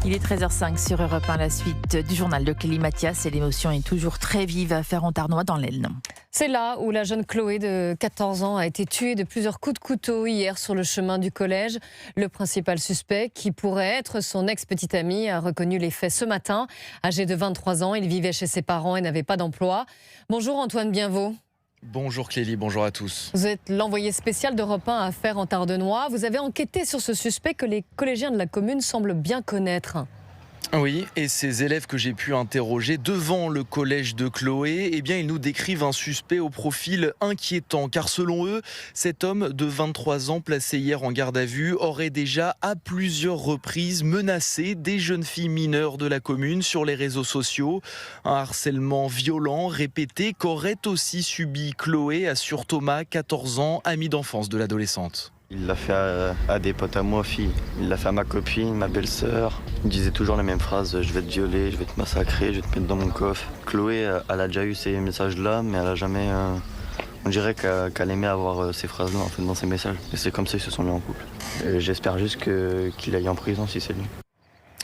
Il est 13h05 sur Europe 1, la suite du journal de Clélie Mathias, et l'émotion est toujours très vive à Ferrand-Arnois dans l'Aisne. C'est là où la jeune Chloé de 14 ans a été tuée de plusieurs coups de couteau hier sur le chemin du collège. Le principal suspect, qui pourrait être son ex-petite amie, a reconnu les faits ce matin. Âgé de 23 ans, il vivait chez ses parents et n'avait pas d'emploi. Bonjour Antoine Bienvaux. Bonjour Clélie, bonjour à tous. Vous êtes l'envoyé spécial d'Europe 1 à Ferrand-Arnois. Vous avez enquêté sur ce suspect que les collégiens de la commune semblent bien connaître. Oui, et ces élèves que j'ai pu interroger devant le collège de Chloé, eh bien, ils nous décrivent un suspect au profil inquiétant. Car selon eux, cet homme de 23 ans placé hier en garde à vue aurait déjà à plusieurs reprises menacé des jeunes filles mineures de la commune sur les réseaux sociaux. Un harcèlement violent répété qu'aurait aussi subi Chloé, assure Thomas, 14 ans, ami d'enfance de l'adolescente. Il l'a fait à des potes à moi, filles. Il l'a fait à ma copine, ma belle-sœur. Il disait toujours les mêmes phrases, je vais te violer, je vais te massacrer, je vais te mettre dans mon coffre. Chloé, elle a déjà eu ces messages-là, mais elle a jamais... On dirait qu'elle aimait avoir ces phrases-là en fait, dans ses messages. Et c'est comme ça qu'ils se sont mis en couple. Et j'espère juste qu'il aille en prison si c'est lui.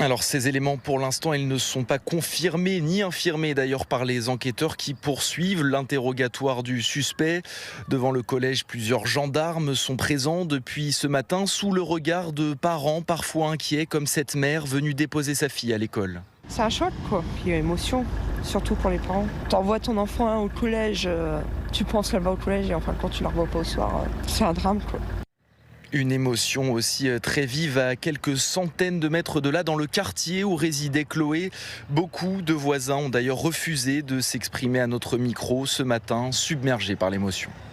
Alors ces éléments pour l'instant ils ne sont pas confirmés ni infirmés d'ailleurs par les enquêteurs qui poursuivent l'interrogatoire du suspect. Devant le collège, plusieurs gendarmes sont présents depuis ce matin sous le regard de parents parfois inquiets comme cette mère venue déposer sa fille à l'école. C'est un choc quoi, il y a émotion, surtout pour les parents. T'envoies ton enfant au collège, tu penses qu'elle va au collège et enfin quand tu la revois pas au soir, c'est un drame quoi. Une émotion aussi très vive à quelques centaines de mètres de là, dans le quartier où résidait Chloé. Beaucoup de voisins ont d'ailleurs refusé de s'exprimer à notre micro ce matin, submergés par l'émotion.